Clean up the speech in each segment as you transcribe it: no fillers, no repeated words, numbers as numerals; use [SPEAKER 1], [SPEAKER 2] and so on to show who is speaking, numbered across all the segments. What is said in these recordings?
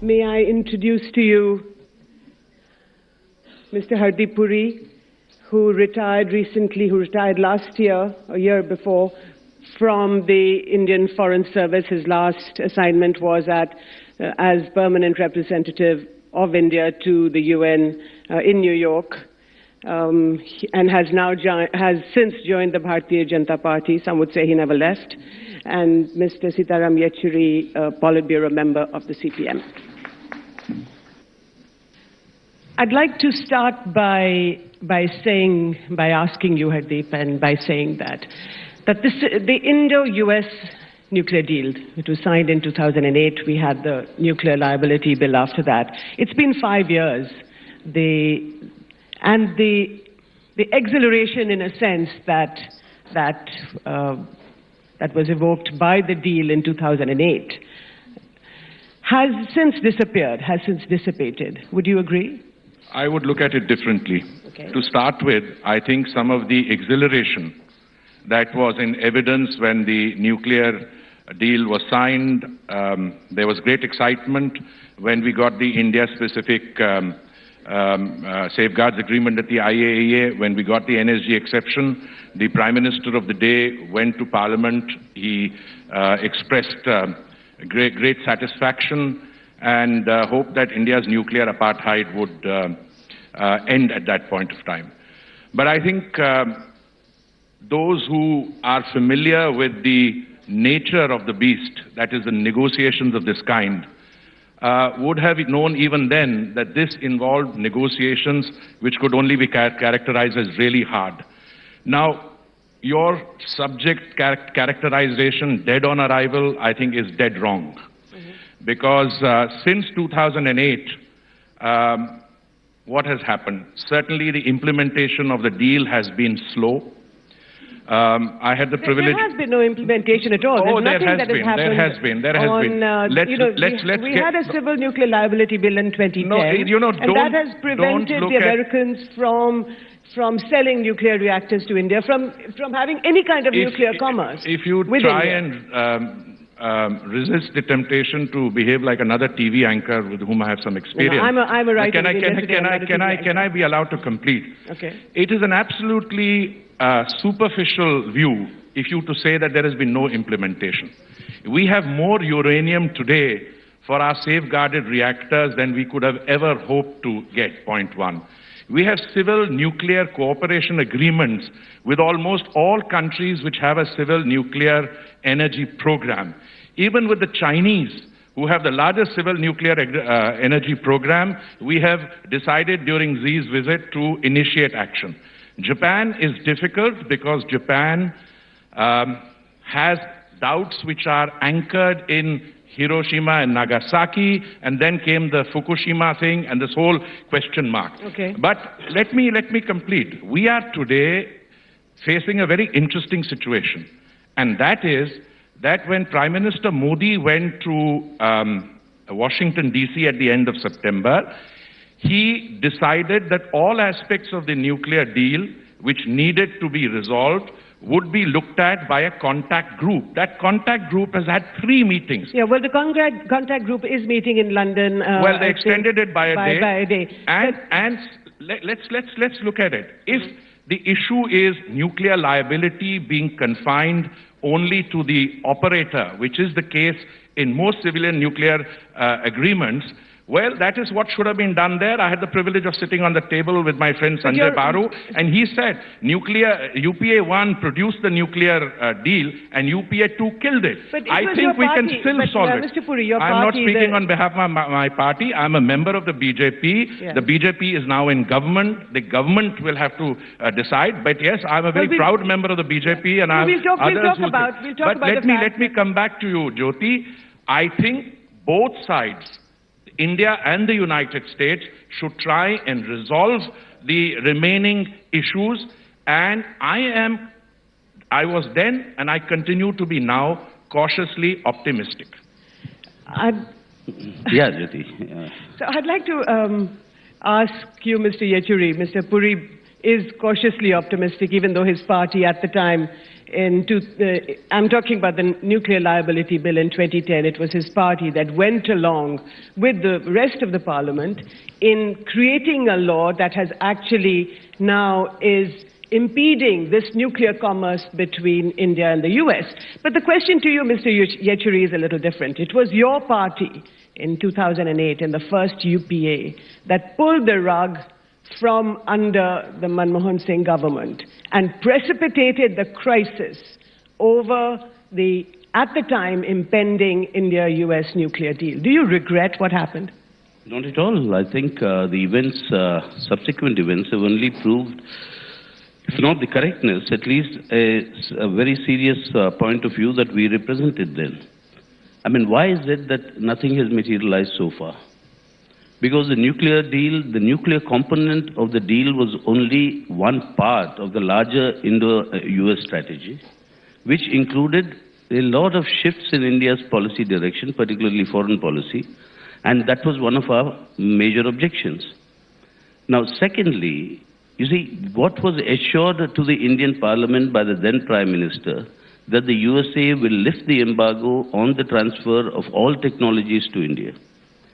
[SPEAKER 1] May I introduce to you Mr. Hardeep Puri, who retired recently, who retired last year, a year before, from the Indian Foreign Service. His last assignment was as permanent representative of India to the UN in New York, and has since joined the Bharatiya Janata Party. Some would say he never left. And Mr. Sitaram Yechuri, Politburo member of the CPM. I'd like to start by asking you, Hardeep, and by saying that the Indo-US nuclear deal, it was signed in 2008. We had the nuclear liability bill after that. It's been 5 years. The exhilaration, in a sense, that was evoked by the deal in 2008 has since disappeared, has since dissipated. Would you agree?
[SPEAKER 2] I would look at it differently.
[SPEAKER 1] Okay.
[SPEAKER 2] To start with, I think some of the exhilaration that was in evidence when the nuclear deal was signed, there was great excitement when we got the India-specific safeguards agreement at the IAEA, when we got the NSG exception. The Prime Minister of the day went to Parliament. He expressed great satisfaction and hoped that India's nuclear apartheid would end at that point of time. But I think those who are familiar with the nature of the beast, that is the negotiations of this kind, would have known even then that this involved negotiations which could only be characterized as really hard. Now, your subject characterization, dead on arrival, I think is dead wrong. Because since 2008, what has happened? Certainly the implementation of the deal has been slow. I had the privilege...
[SPEAKER 1] There has been no implementation at all.
[SPEAKER 2] Oh, there has been. There has been.
[SPEAKER 1] We had a civil nuclear liability bill in 2010.
[SPEAKER 2] No,
[SPEAKER 1] and that has prevented the Americans from selling nuclear reactors to India, from having any kind of nuclear commerce.
[SPEAKER 2] If you try and resist the temptation to behave like another TV anchor with whom I have some experience.
[SPEAKER 1] I'm a writer.
[SPEAKER 2] Can I be allowed to complete?
[SPEAKER 1] Okay.
[SPEAKER 2] It is an absolutely superficial view if you to say that there has been no implementation. We have more uranium today for our safeguarded reactors than we could have ever hoped to get, point one. We have civil nuclear cooperation agreements with almost all countries which have a civil nuclear energy program. Even with the Chinese, who have the largest civil nuclear energy program, we have decided during Xi's visit to initiate action. Japan is difficult because Japan has doubts which are anchored in Hiroshima and Nagasaki, and then came the Fukushima thing and this whole question mark.
[SPEAKER 1] Okay.
[SPEAKER 2] But let me complete. We are today facing a very interesting situation, and that is that when Prime Minister Modi went to Washington, D.C. at the end of September, he decided that all aspects of the nuclear deal which needed to be resolved would be looked at by a contact group. That contact group has had 3 meetings.
[SPEAKER 1] Yeah, well, the contact group is meeting in London.
[SPEAKER 2] Well, they extended it by a day.
[SPEAKER 1] And
[SPEAKER 2] let's look at it. If the issue is nuclear liability being confined only to the operator, which is the case in most civilian nuclear agreements, well, that is what should have been done there. I had the privilege of sitting on the table with my friend Sanjay Baru, and he said UPA 1 produced the nuclear deal, and UPA 2 killed it. I think we can still solve it.
[SPEAKER 1] Mr. Puri, your
[SPEAKER 2] I'm not
[SPEAKER 1] party,
[SPEAKER 2] speaking on behalf of my party. I'm a member of the BJP.
[SPEAKER 1] Yeah.
[SPEAKER 2] The BJP is now in government. The government will have to decide. But yes, I'm a very proud member of the BJP, and
[SPEAKER 1] we'll talk about
[SPEAKER 2] let me come back to you, Jyoti. I think both sides, India and the United States, should try and resolve the remaining issues, and I was then and I continue to be now cautiously optimistic.
[SPEAKER 3] Yeah, Jyoti.
[SPEAKER 1] So I'd like to ask you, Mr. Yechuri, Mr. Puri is cautiously optimistic, even though his party at the time, I'm talking about the Nuclear Liability Bill in 2010, it was his party that went along with the rest of the parliament in creating a law that has actually now is impeding this nuclear commerce between India and the US. But the question to you, Mr. Yechury, is a little different. It was your party in 2008, in the first UPA, that pulled the rug from under the Manmohan Singh government and precipitated the crisis over the, at the time, impending India-US nuclear deal. Do you regret what happened?
[SPEAKER 3] Not at all. I think the events, subsequent events have only proved, if not the correctness, at least a very serious point of view that we represented then. I mean, why is it that nothing has materialized so far? Because the nuclear deal, the nuclear component of the deal was only one part of the larger Indo-US strategy, which included a lot of shifts in India's policy direction, particularly foreign policy, and that was one of our major objections. Now, secondly, you see, what was assured to the Indian Parliament by the then Prime Minister that the USA will lift the embargo on the transfer of all technologies to India.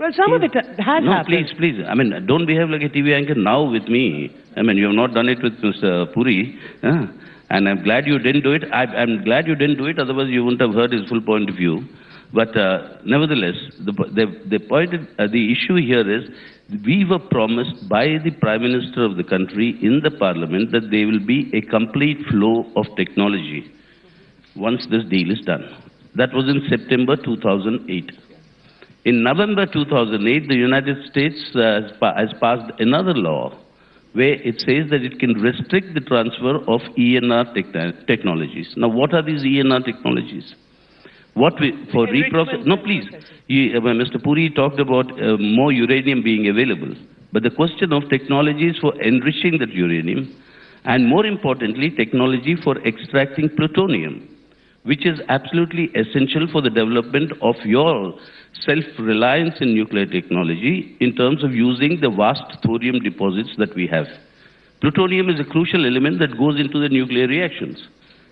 [SPEAKER 1] Well, some of it has happened.
[SPEAKER 3] No, please. I mean, don't behave like a TV anchor now with me. I mean, you have not done it with Mr. Puri. And I'm glad you didn't do it. I'm glad you didn't do it, otherwise you wouldn't have heard his full point of view. But nevertheless, the issue here is, we were promised by the Prime Minister of the country in the Parliament that there will be a complete flow of technology once this deal is done. That was in September 2008. In November 2008, the United States has passed another law where it says that it can restrict the transfer of ENR technologies. Now, what are these ENR technologies? For reprocess? No, please. Mr. Puri talked about more uranium being available. But the question of technologies for enriching that uranium, and more importantly, technology for extracting plutonium, which is absolutely essential for the development of your self-reliance in nuclear technology in terms of using the vast thorium deposits that we have. Plutonium is a crucial element that goes into the nuclear reactions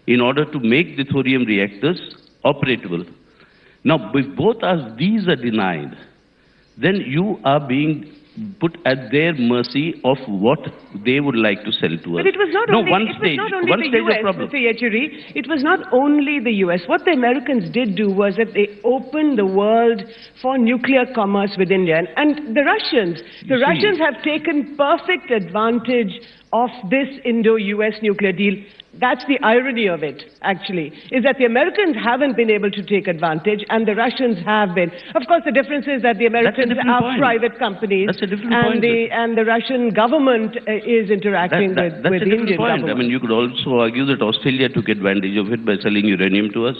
[SPEAKER 3] in order to make the thorium reactors operable. Now, if both these are denied, then you are being put at their mercy of what they would like to sell to us.
[SPEAKER 1] But it was not only,
[SPEAKER 3] one stage of problem.
[SPEAKER 1] Mr. Yechury, it was not only the US. What the Americans did do was that they opened the world for nuclear commerce with India. And the Russians have taken perfect advantage of this Indo-US nuclear deal. That's the irony of it, actually, is that the Americans haven't been able to take advantage and the Russians have been. Of course, the difference is that the Americans are private companies.
[SPEAKER 3] That's a different point.
[SPEAKER 1] And the Russian government is interacting with the Indian government.
[SPEAKER 3] I mean, you could also argue that Australia took advantage of it by selling uranium to us.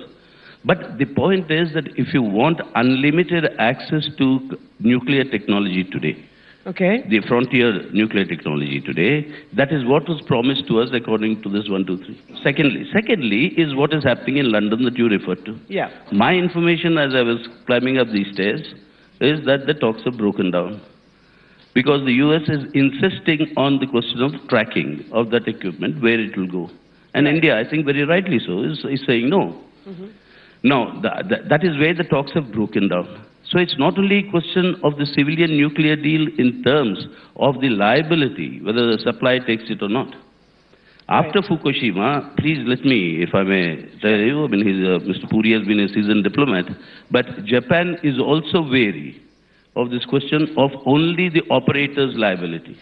[SPEAKER 3] But the point is that if you want unlimited access to nuclear technology today, the frontier nuclear technology today, that is what was promised to us according to this 1, 2, 3. Secondly is what is happening in London that you referred to.
[SPEAKER 1] Yeah.
[SPEAKER 3] My information as I was climbing up these stairs is that the talks have broken down because the US is insisting on the question of tracking of that equipment, where it will go. And India, I think very rightly so, is saying no. Now, that is where the talks have broken down. So it's not only a question of the civilian nuclear deal in terms of the liability, whether the supply takes it or not. After Fukushima, please let me, if I may tell you, I mean, Mr. Puri has been a seasoned diplomat, but Japan is also wary of this question of only the operator's liability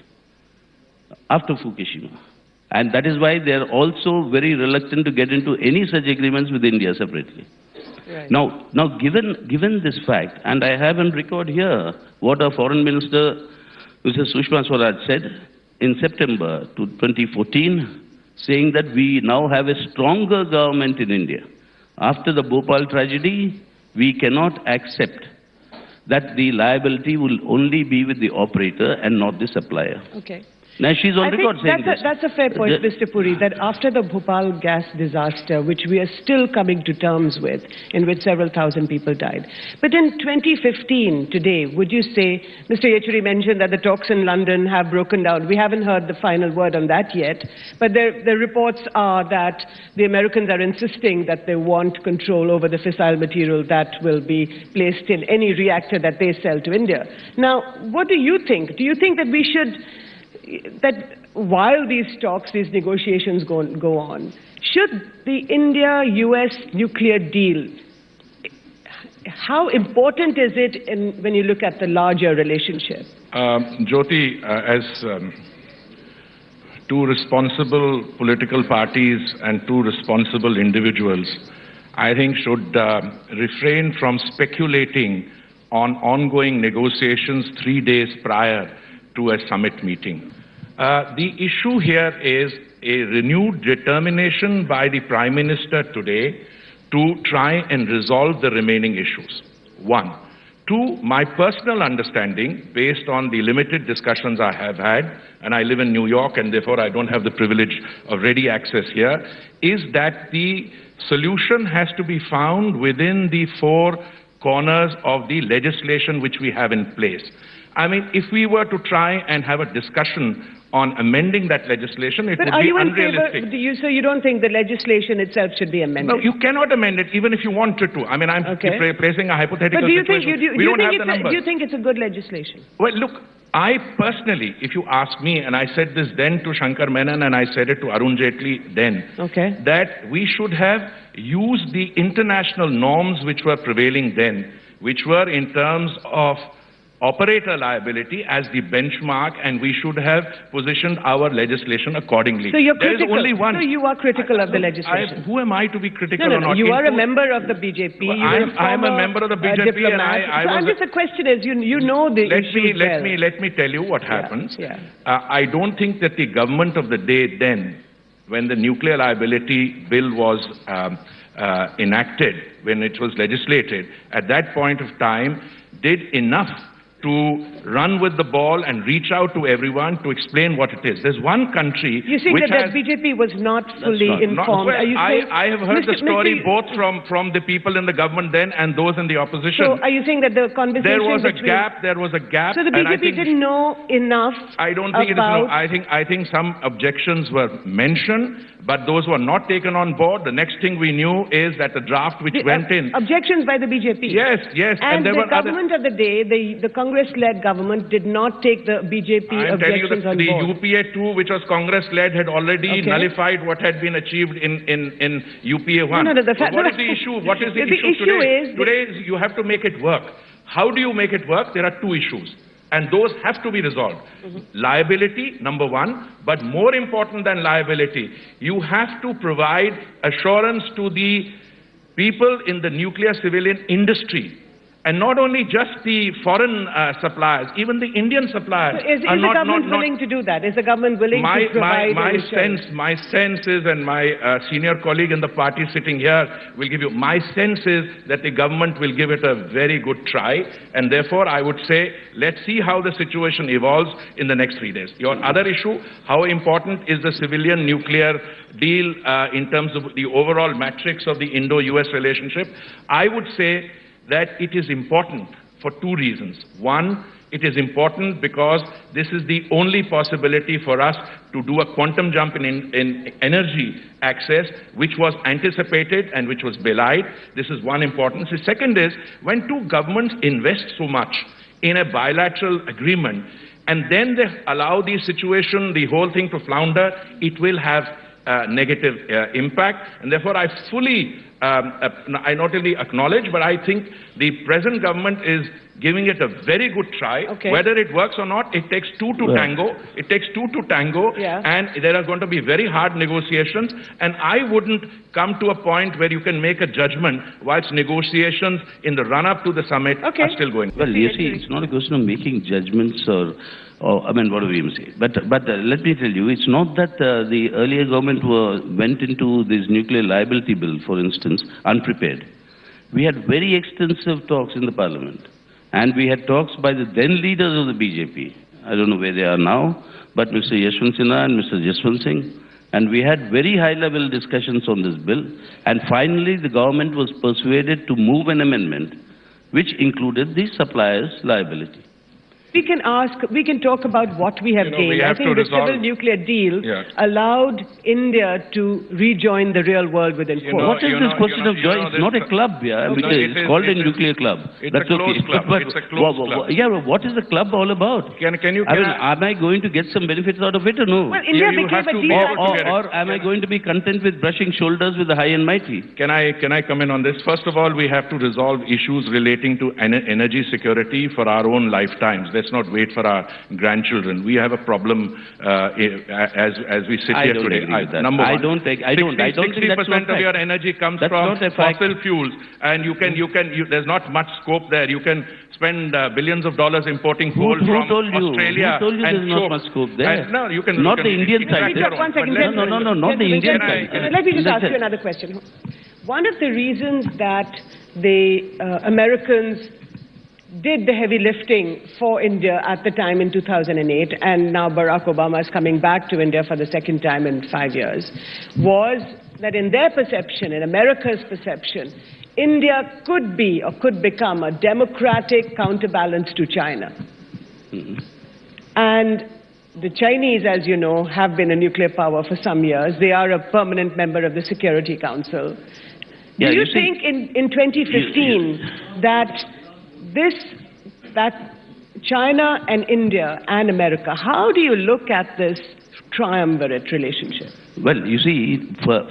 [SPEAKER 3] after Fukushima. And that is why they are also very reluctant to get into any such agreements with India separately.
[SPEAKER 1] Right.
[SPEAKER 3] Now, given this fact, and I have on record here what our Foreign Minister, Mrs. Sushma Swaraj, said in September 2014, saying that we now have a stronger government in India. After the Bhopal tragedy, we cannot accept that the liability will only be with the operator and not the supplier.
[SPEAKER 1] Okay.
[SPEAKER 3] Now she's on
[SPEAKER 1] I
[SPEAKER 3] record
[SPEAKER 1] think
[SPEAKER 3] saying this.
[SPEAKER 1] that's a fair point,
[SPEAKER 3] The-
[SPEAKER 1] Mr. Puri, that after the Bhopal gas disaster, which we are still coming to terms with, in which several thousand people died. But in 2015, today, would you say, Mr. Yechury mentioned that the talks in London have broken down. We haven't heard the final word on that yet, but the reports are that the Americans are insisting that they want control over the fissile material that will be placed in any reactor that they sell to India. Now, what do you think? Do you think that we should, that while these talks, these negotiations go on, should the India-US nuclear deal, how important is it when you look at the larger relationship?
[SPEAKER 2] Jyoti, as two responsible political parties and two responsible individuals, I think should refrain from speculating on ongoing negotiations 3 days prior to a summit meeting. The issue here is a renewed determination by the Prime Minister today to try and resolve the remaining issues. One. Two, my personal understanding, based on the limited discussions I have had, and I live in New York and therefore I don't have the privilege of ready access here, is that the solution has to be found within the four corners of the legislation which we have in place. I mean, if we were to try and have a discussion on amending that legislation, it
[SPEAKER 1] But
[SPEAKER 2] would
[SPEAKER 1] are
[SPEAKER 2] be
[SPEAKER 1] you in
[SPEAKER 2] unrealistic.
[SPEAKER 1] favor, so you don't think the legislation itself should be amended?
[SPEAKER 2] No, you cannot amend it even if you wanted to. I mean, I'm
[SPEAKER 1] Okay.
[SPEAKER 2] placing a hypothetical
[SPEAKER 1] But do you think,
[SPEAKER 2] situation. We don't have the numbers.
[SPEAKER 1] do you think it's a good legislation?
[SPEAKER 2] Well, look, I personally, if you ask me, and I said this then to Shankar Menon and I said it to Arun Jaitley then,
[SPEAKER 1] Okay.
[SPEAKER 2] that we should have used the international norms which were prevailing then, which were in terms of operator liability as the benchmark, and we should have positioned our legislation accordingly.
[SPEAKER 1] So you're
[SPEAKER 2] There is
[SPEAKER 1] critical.
[SPEAKER 2] only one.
[SPEAKER 1] So you are critical of the legislation.
[SPEAKER 2] Who am I to be critical
[SPEAKER 1] No,
[SPEAKER 2] or
[SPEAKER 1] no,
[SPEAKER 2] not?
[SPEAKER 1] you are a
[SPEAKER 2] Into-
[SPEAKER 1] member of the BJP.
[SPEAKER 2] Well,
[SPEAKER 1] You were
[SPEAKER 2] I'm a
[SPEAKER 1] former,
[SPEAKER 2] member of the BJP and
[SPEAKER 1] diplomat.
[SPEAKER 2] I
[SPEAKER 1] So
[SPEAKER 2] was
[SPEAKER 1] I'm just, the question is, you know the issues well.
[SPEAKER 2] Let me tell you what happens.
[SPEAKER 1] yeah.
[SPEAKER 2] I don't think that the government of the day then, when the nuclear liability bill was enacted, when it was legislated, at that point of time, did enough to run with the ball and reach out to everyone to explain what it is. There's one country
[SPEAKER 1] You think
[SPEAKER 2] which
[SPEAKER 1] that
[SPEAKER 2] has...
[SPEAKER 1] the BJP was not fully informed?
[SPEAKER 2] Well,
[SPEAKER 1] Are you saying,
[SPEAKER 2] I have heard the
[SPEAKER 1] Mr.
[SPEAKER 2] story both from the people in the government then and those in the opposition.
[SPEAKER 1] So are you saying that the conversation
[SPEAKER 2] There was a
[SPEAKER 1] between...
[SPEAKER 2] gap.
[SPEAKER 1] So the
[SPEAKER 2] and I
[SPEAKER 1] BJP
[SPEAKER 2] think
[SPEAKER 1] didn't know enough
[SPEAKER 2] I don't think it is
[SPEAKER 1] about...
[SPEAKER 2] no. I think some objections were mentioned, but those were not taken on board. The next thing we knew is that the draft which went in...
[SPEAKER 1] Objections by the BJP.
[SPEAKER 2] Yes.
[SPEAKER 1] And
[SPEAKER 2] there
[SPEAKER 1] the
[SPEAKER 2] were other...
[SPEAKER 1] government of the day, the Congress-led government did not take the BJP
[SPEAKER 2] I'm telling you
[SPEAKER 1] objections
[SPEAKER 2] that
[SPEAKER 1] on
[SPEAKER 2] the
[SPEAKER 1] board.
[SPEAKER 2] UPA 2, which was Congress-led, had already
[SPEAKER 1] Okay.
[SPEAKER 2] nullified what had been achieved in UPA 1.
[SPEAKER 1] No, the
[SPEAKER 2] But
[SPEAKER 1] fact-
[SPEAKER 2] what is the issue? What is the
[SPEAKER 1] The
[SPEAKER 2] issue
[SPEAKER 1] issue
[SPEAKER 2] today?
[SPEAKER 1] is-
[SPEAKER 2] Today is you have to make it work. How do you make it work? There are two issues, and those have to be resolved. Liability, number one, but more important than liability, you have to provide assurance to the people in the nuclear civilian industry. And not only just the foreign suppliers, even the Indian suppliers
[SPEAKER 1] So is
[SPEAKER 2] are
[SPEAKER 1] the
[SPEAKER 2] not
[SPEAKER 1] government willing to do that? Is the government willing to provide an assurance?
[SPEAKER 2] my sense is, and my senior colleague in the party sitting here will give you, my sense is that the government will give it a very good try, and therefore I would say, let's see how the situation evolves in the next 3 days. Your other issue, how important is the civilian nuclear deal in terms of the overall matrix of the Indo-US relationship? I would say that it is important for two reasons. One, it is important because this is the only possibility for us to do a quantum jump in energy access, which was anticipated and which was belied. This is one importance. The second is, when two governments invest so much in a bilateral agreement, and then they allow the situation, the whole thing to flounder, it will have negative impact. And therefore, I fully I not only acknowledge, but I think the present government is giving it a very good try.
[SPEAKER 1] Okay.
[SPEAKER 2] Whether it works or not, it takes two to tango. It takes two to tango,
[SPEAKER 1] Yeah.
[SPEAKER 2] and there are going to be very hard negotiations. And I wouldn't come to a point where you can make a judgment whilst negotiations in the run-up to the summit
[SPEAKER 1] Okay.
[SPEAKER 2] are still going.
[SPEAKER 3] Well, you see, it's not a question of making judgments or I mean, what do we even say? But let me tell you, it's not that the earlier government went into this nuclear liability bill, for instance, unprepared. We had very extensive talks in the parliament, and we had talks by the then leaders of the BJP. I don't know where they are now, but Mr. Yashwant Sinha and Mr. Jaswant Singh, and we had very high-level discussions on this bill, and finally the government was persuaded to move an amendment which included the supplier's liability.
[SPEAKER 1] We can talk about what we have gained. I think the civil nuclear deal allowed India to rejoin the real world within 4 years.
[SPEAKER 3] What is this question of joy? It's not a club, it's called a nuclear club.
[SPEAKER 2] It's a closed club. It's a closed club.
[SPEAKER 3] Yeah, but what is the club all about?
[SPEAKER 2] Can you?
[SPEAKER 3] Am I going to get some benefits out of it or no?
[SPEAKER 1] Well, India became a deal.
[SPEAKER 3] Or am I going to be content with brushing shoulders with the high and mighty?
[SPEAKER 2] Can I come in on this? First of all, we have to resolve issues relating to energy security for our own lifetimes. Let's not wait for our grandchildren. We have a problem as we sit here today. Number one. 60% of your energy comes from fossil fuels, and there's not much scope there. You can spend billions of dollars importing coal from Australia.
[SPEAKER 3] Who told you there's not much scope there?
[SPEAKER 2] No, you can.
[SPEAKER 3] Not the Indian side.
[SPEAKER 1] One second.
[SPEAKER 3] No, not the Indian side.
[SPEAKER 1] Let me just ask you another question. One of the reasons that the Americans did the heavy lifting for India at the time in 2008, and now Barack Obama is coming back to India for the second time in 5 years, was that in their perception, in America's perception, India could be or could become a democratic counterbalance to China. Mm-hmm. And the Chinese, as you know, have been a nuclear power for some years. They are a permanent member of the Security Council. Do you think in 2015 that China and India and America, how do you look at this triumvirate relationship?
[SPEAKER 3] Well, you see,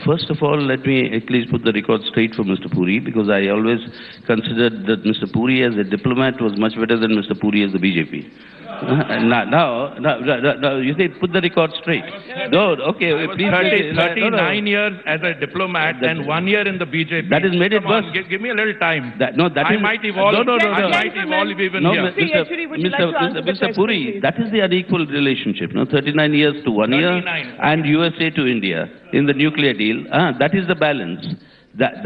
[SPEAKER 3] first of all, let me at least put the record straight for Mr. Puri, because I always considered that Mr. Puri as a diplomat was much better than Mr. Puri as the BJP. Now, you say put the record straight. No, okay, please.
[SPEAKER 2] 39 years as a diplomat and 1 year in the BJP.
[SPEAKER 3] That has made it worse.
[SPEAKER 2] Give me a little time.
[SPEAKER 3] I
[SPEAKER 2] might evolve. I might evolve even here.
[SPEAKER 3] Mr. Puri, that is the unequal relationship. 39 years to 1 year, and USA to India in the nuclear deal. That is the balance.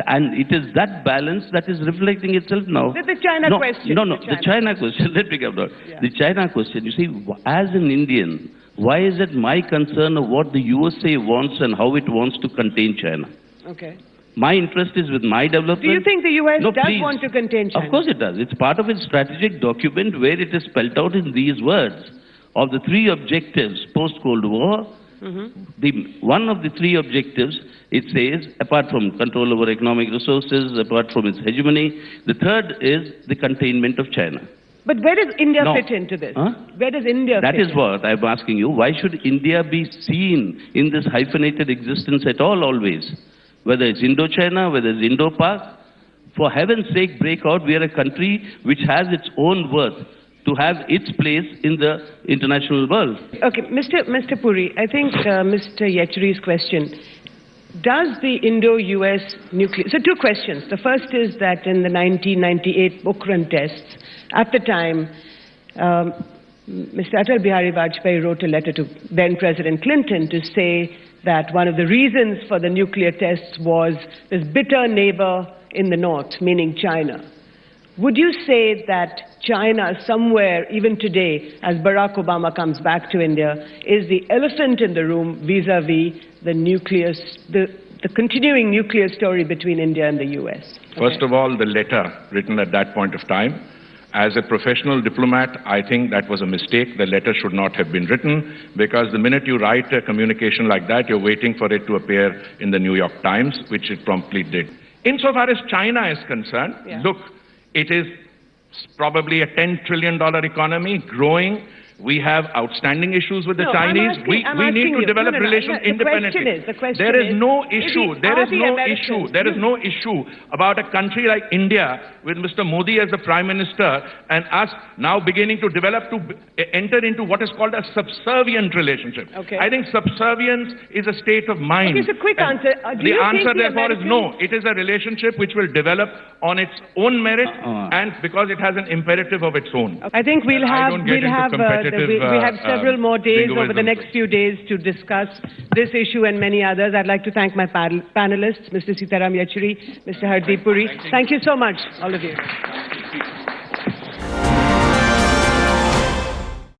[SPEAKER 3] And it is that balance that is reflecting itself now.
[SPEAKER 1] The China question.
[SPEAKER 3] The China question. Let me come down. Yeah. The China question. You see, as an Indian, why is it my concern of what the USA wants and how it wants to contain China?
[SPEAKER 1] Okay.
[SPEAKER 3] My interest is with my development.
[SPEAKER 1] Do you think the US does want to contain China?
[SPEAKER 3] Of course it does. It's part of its strategic document where it is spelled out in these words. Of the 3 objectives post-Cold War, one of the 3 objectives, it says, apart from control over economic resources, apart from its hegemony, the third is the containment of China.
[SPEAKER 1] But where does India fit into this? Where does India fit
[SPEAKER 3] That is what I'm asking you. Why should India be seen in this hyphenated existence at all always? Whether it's Indochina, whether it's Indo-Pak, for heaven's sake, break out. We are a country which has its own worth to have its place in the international world. Okay,
[SPEAKER 1] Mr. Puri, I think Mr. Yechury's question, does the Indo-US nuclear... So 2 questions. The first is that in the 1998 Pokhran tests, at the time, Mr. Atal Bihari Vajpayee wrote a letter to then President Clinton to say that one of the reasons for the nuclear tests was this bitter neighbor in the north, meaning China. Would you say that China somewhere, even today, as Barack Obama comes back to India, is the elephant in the room vis-a-vis the continuing nuclear story between India and the US?
[SPEAKER 2] First of all, the letter written at that point of time. As a professional diplomat, I think that was a mistake. The letter should not have been written, because the minute you write a communication like that, you're waiting for it to appear in the New York Times, which it promptly did. Insofar as China is concerned, look, it is probably a $10 trillion economy, growing. We have outstanding issues with the Chinese. We need to develop relations independently. There is no issue. There is no issue about a country like India with Mr. Modi as the Prime Minister and us now beginning to develop to enter into what is called a subservient relationship.
[SPEAKER 1] Okay.
[SPEAKER 2] I think subservience is a state of mind.
[SPEAKER 1] Okay, so quick answer.
[SPEAKER 2] The answer therefore is no. It is a relationship which will develop on its own merit and because it has an imperative of its own.
[SPEAKER 1] I think we have several more days over the next few days to discuss this issue and many others. I'd like to thank my panelists, Mr. Sitaram Yechury, Mr. Hardeep Puri. Thank you so much, all of you.